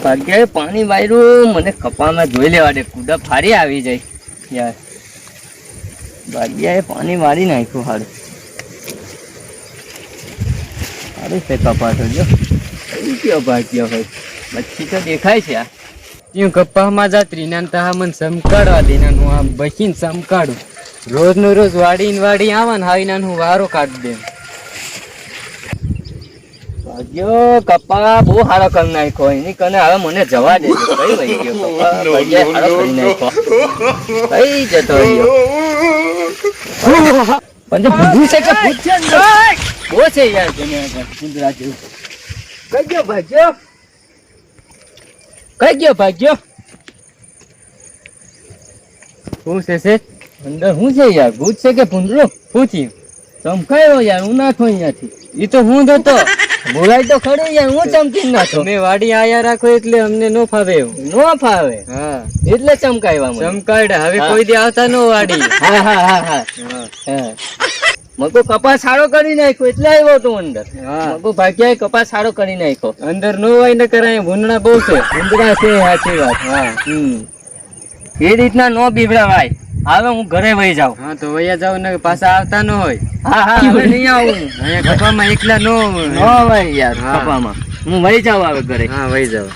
ભાગ્યાએ પાણી વાયરું મને કપામાં જોઈ લેવા દે કુદા ફારી આવી જાય યાર ભાગ્યાએ પાણી વારી નાખ્યું હારું સારું છે કપા તો જો કયો ભાગ્ય હોય મચ્છી તો દેખાય છે આ તું કપામાં જા ત્રીના તા મને સમકાડવા દેના હું આમ બસીને સમકાડું રોજ નો રોજ વાડી આવા ને હાવીના હું વારો કાઢી દે ભાગ્યો કપા બહુ સારો કરી નાખ્યો એની કને હવે મને જવા દે કઈ વહી ગયો કપા ભાગ્યાએ સારો કરી નાખ્યો કઈ જતો રહ્યો પણ ભૂત છે કે ભૂત છે બહુ છે યાર તમે કુંદરા જેવું કઈ ગયો ભાગ્યો શું છે અંદર શું છે યાર ભૂત છે કે ભૂંડરો શું થયું ચમકાયો યાર હું નાખો અહીંયાથી ઈ તો હું હતો બોલાય તો ખરું યાર હું ચમકી નાખો તમે વાડી આયા રાખો એટલે અમને નો ફાવે એવું નો ફાવે હા એટલે ચમકાવ્યા મને ચમકાડ હવે કોઈ દી આવતા નો વાડી હા મગો કપાસ સારો કરી નાખ્યો એટલે આવ્યો તું અંદર હા મગો ભાગ્યાએ કપાસ સારો કરી નાખ્યો અંદર નો હોય ને કરાય ભૂંડણા બહુ છે ઉંદરા છે સાચી વાત હા એ રીતના નો બીવડાવાય હવે હું ઘરે વહી જાઉં હા તો વયા જાવ ને પાછા આવતા ન હોય હા હવે નહીં આવું અહીંયા કપામાં એકલા નો નો ભાઈ યાર કપામાં હું વહી જાઉં હવે ઘરે હા વહી જાવ